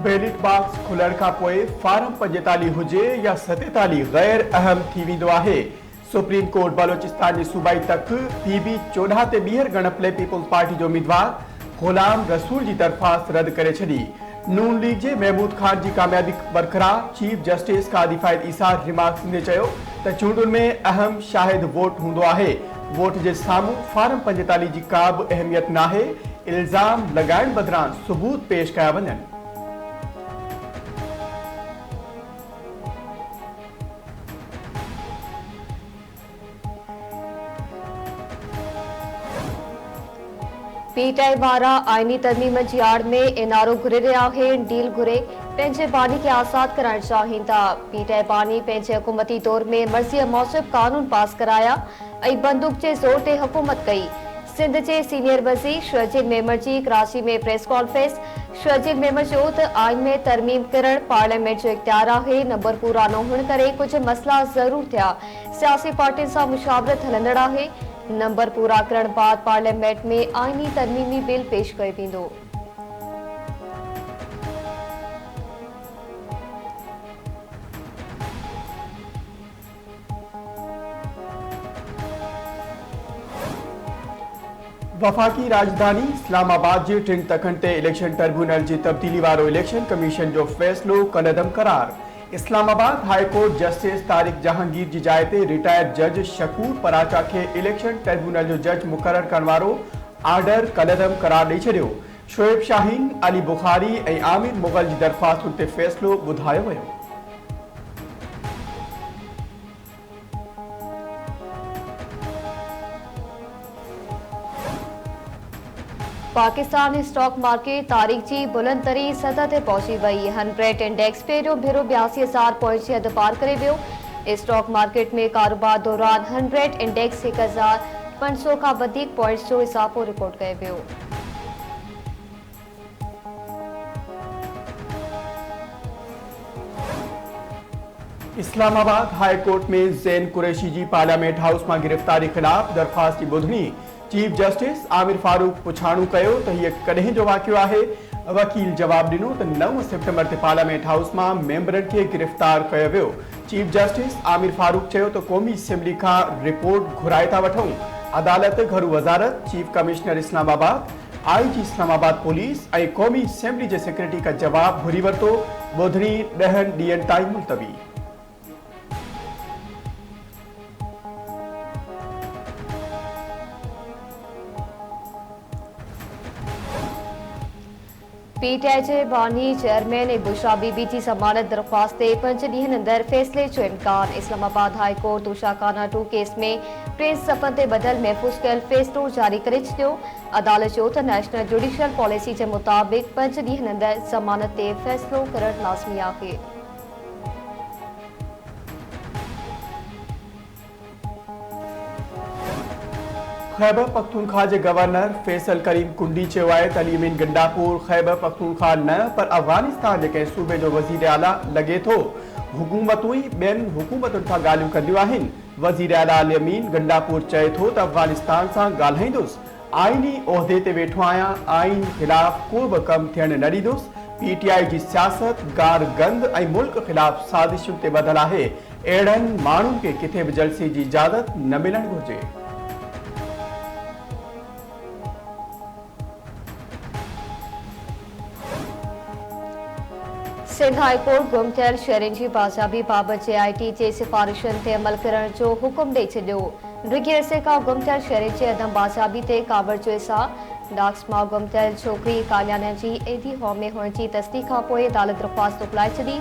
Ballot box खुलण खां पोइ farm 45 हुजे या 47 गैर अहम थी वेंदो आहे। सुप्रीम कोर्ट बलोचिस्तान जी सूबाई तक PB 14 ते ॿीहर ॻणप लाइ पीपल्स पार्टी जो उम्मीदवार गुलाम रसूल जी दरख़्वास्त रद्द करे छॾी। नून लीग जे महमूद खान जी कामयाबी बरक़रार। चीफ जस्टिस कादी फाइद ईसार रिमार्क्स में चयो त चूंडुनि में अहम शाहिद वोट हूंदो आहे। वोट जे साम्हूं फार्म 45 जी का बि अहमियत नाहे। इल्ज़ाम लॻाइण बदिरां सबूत पेश कया वञनि। PTI वारा आईनी तरमीम जी आड़ में इनारो घुरे रहिया आहिनि। डील घुरे पंहिंजे बानी खे आज़ाद कराइण चाहिनि था। PTI बानी पंहिंजे हुकूमती दौर में मर्ज़ीअ मूजिब कानून पास कराया ऐं बंदूक जे ज़ोर ते हुकूमत कई। सिंध जे सीनियर वज़ीर शर्जील मेमर जी कराची में प्रेस कॉन्फ्रेंस। शर्जील मेमर चयो त आइन में तरमीम करण पार्लियामेंट जो इख्तियार आहे। नंबर पूरा न हुअण करे कुझु मसइला ज़रूर थिया। सियासी पार्टियुनि सां मुशावरत हलंदड़ आहे। नंबर पूरा करण बाद पार्लियामेंट में आईनी तरमीमी बिल पेश कयो वेंदो। वफाकी राजधानी इस्लामाबाद जे 3 तखन ते इलेक्शन ट्रिब्यूनल जी तब्दीली वारो इलेक्शन कमीशन जो फ़ैसिलो कलदम करार। Islamabad high court justice Tariq Jahangir जी जाइ ते रिटायर्ड जज शकूर पराचा खे इलेक्शन ट्रिब्यूनल जो जज मुक़रर करण वारो आर्डर कलदम करार ॾेई छॾियो। शोएब शाहीन, अली बुखारी ऐं आमिर मुग़ल जी दरख़्वास्तुनि ते फ़ैसिलो ॿुधायो वियो। पाकिस्तान स्टॉक मार्केट तारीख़ जी बुलंद तरीन सतह ते पहुची वई। 100 इंडेक्स पहिरियों भेरो 82,000 पॉइंट्स जी हद पार करे वियो। स्टॉक मार्केट में कारोबार दौरान 100 इंडेक्स 1,500 खां वधीक पॉइंट्स जो इज़ाफ़ो रिकॉर्ड कयो वियो। इस्लामाबाद हाई कोर्ट में ज़ैन कुरैशी जी पार्लियामेंट हाउस में गिरफ़्तारी ख़िलाफ़ दरख़्वास्त की ॿुधणी चीफ जस्टिस आमिर फारूक पुछाणो कयो त हीअ कॾहिं जो वाक़ियो आहे। वकील जवाब ॾिनो त 9 सितंबर ते पार्लियामेंट हाउस में मेंबरनि खे गिरफ़्तार कयो वियो। चीफ जस्टिस आमिर फारूक चयो त क़ौमी असेंबली खां रिपोर्ट घुराए था वठूं। अदालत घरू वज़ारत, chief commissioner Islamabad, IG Islamabad police ऐं क़ौमी असेंबली जे सेक्रेटरी का जवाब घुरी वरितो। ॿुधणी 10 ॾींहनि ताईं मुलतवी। PTI जे बानी चेयरमैन ऐं बुशरा बीबी जी ज़मानत दरख़्वास्त ते 5 ॾींहनि अंदरि फ़ैसिले जो इम्कान। इस्लामाबाद हाई कोर्ट तुषाखाना 2 केस में 3 सफ़नि ते बदल महफ़ूज़ कयल फ़ैसिलो जारी करे छॾियो। अदालत चयो त नेशनल जुडिशियल पॉलिसी जे मुताबिक़ 5 ॾींहनि अंदरि ज़मानत ते फ़ैसिलो करणु लाज़मी आहे। खैबर पख्तूनख्वा के गवर्नर फैसल करीम कुंडी चयो आहे त अलीमीन गंडापुर खैबर पख्तूनख्वा न पर अफगानिस्तान जे कंहिं सूबे जो वज़ीर आला लॻे थो। हुकूमतूं ई ॿियनि हुकूमतुनि सां ॻाल्हियूं कंदियूं आहिनि। वज़ीर आला अलीमीन गंडापुर चए थो त अफगानिस्तान सां ॻाल्हाईंदुसि। आईनी उहिदे ते वेठो आहियां, आइन ख़िलाफ़ को बि कमु थियणु न ॾींदुसि। PTI जी सियासत गार गंद ऐं मुल्क ख़िलाफ़ साज़िशुनि ते ॿधल आहे। अहिड़नि माण्हुनि खे किथे बि जलसे जी इजाज़त न मिलणु घुरिजे। सिंध हाई कोर्ट गुम थियल शहरनि जी बाज़ाबी बाबति JIT जे सिफ़ारिशुनि ते अमल करण जो हुकुम ॾेई छॾियो। डिघे अरसे खां गुम थियल शहरनि जे अदम बाज़ाबी ते कावड़ जो इज़हार। डाक्स मां गुम थियल छोकिरी कालियाना जी एडी हॉम में हुअण जी तस्दीक़ खां पोइ अदालत दरख़्वास्त मोकिलाए छॾी।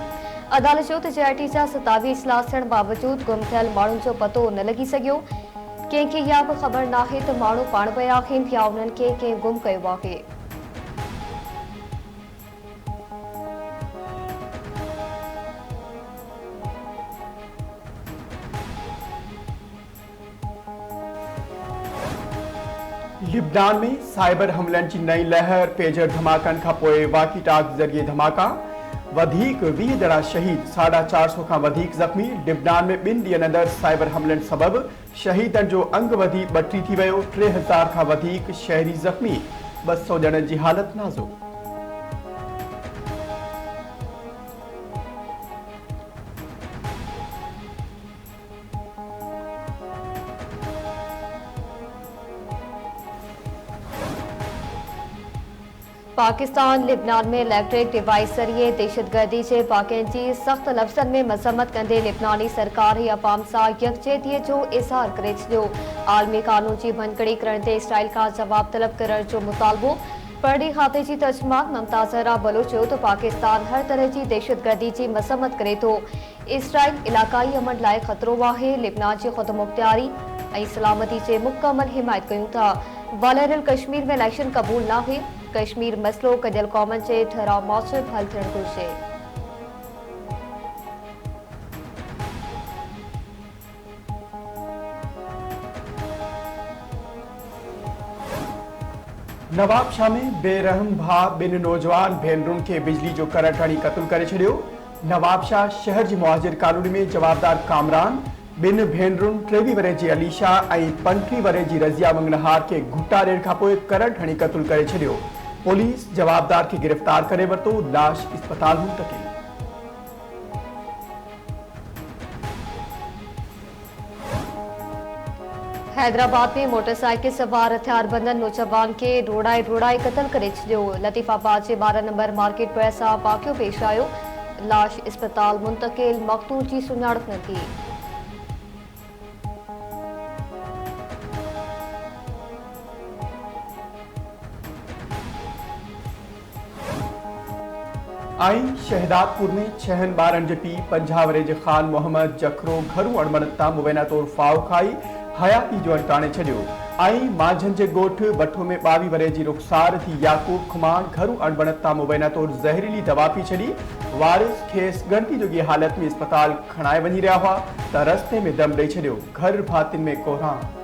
अदालत चयो त JIT जा 27 इस्लाह थियण बावजूदि गुम थियल माण्हुनि जो पतो न लॻी सघियो। कंहिंखे इहा बि ख़बर नाहे त माण्हू पाण विया आहिनि या उन्हनि खे कंहिं गुम कयो आहे। लिबनान में साइबर हमलन की नई लहर। पेजर धमाकन खां पोइ वाकी टाक ज़रिए धमाका। वधीक 20 ॼणा शहीद, 450 खां वधीक ज़ख़्मी। लिबनान में 2 ॾींहनि अंदरि साइबर हमलन सबबि शहीदनि जो अंग वधी 32 थी वियो। 3000 खां वधीक शहरी ज़ख़्मी, 200 ॼणनि जी हालत नाज़ुक। पाकिस्तान लिबनान में इलेक्ट्रिक डिवाइस ज़रिए दहशतगर्दी जे वाक़िअनि जी सख़्त लफ़्ज़नि में मज़म्मत कंदे लिबनानी सरकारी अवाम सां यकजहतीअ जो इज़हार करे छॾियो। आलमी कानून जी भञकड़ी करण ते इसराइल खां जवाब तलब करण जो मुतालबो। परॾे खाते जी तर्जुमान ममता ज़हरा बलोच चयो त पाकिस्तान हर तरह जी दहशतगर्दी जी मज़म्मत करे थो। इसराइल इलाक़ाई अमन लाइ ख़तरो आहे। लिबनान जी ख़ुदमुख्तियारी ऐं सलामती जे मुकमल हिमायत कयूं था। वालरल कश्मीर में इलेक्शन क़बूल नाहे। कश्मीर मसलो गॾियल क़ौमनि जे ठहराव मौसूब हल थियणु घुरिजे। नवाबशाह में बेरहम भाउ ॿिनि नौजवान भेनरुनि खे बिजली जो करंट हणी क़त्ल करे छॾियो। नवाबशाह शहर जी मुहाजिर कॉलोनी में जवाबदार कामरान ॿिनि भेनरुनि 23 वरे जी अलीशा ऐं 35 वरे जी रज़िया मंगनहार खे घुटा ॾियण खां पोइ करंट हणी क़त्ल करे छॾियो। पुलिस जवाबदार खे गिरफ़्तार करे वरितो। लाश इस्पताल मुंतक़िल। हैदराबाद में मोटरसाइकिल सवार हथियारबंद नौजवान के रोड़ाए कत्ल करे छॾियो। लतीफ़ाबाद जे 12 नंबर मार्केट भरिसां वाक़ियो पेश आयो। लाश इस्पताल मुंतक़िल। मक़तूल जी सुञाणप न थी। शहदादपुर में 6 ॿारनि जे पीउ 50 वरे जे ख़ान मोहम्मद जखरो घरू अणबण तां मुबैना तौर फाओ खाई हयाती जो अंटाणे छॾियो। माझन जे ॻोठ बठो में 22 वरे जी रुख़सार थी याकूब खुमान घरू अणबण तां मुबैना तौर ज़हरीली दवा पी छॾी। वारिस खेसि ॻणती जोगी हालत में इस्पताल खणाए वञी रहिया हुआ त रस्ते में दम ॾेई छॾियो। घर भातियुनि में कोहराम।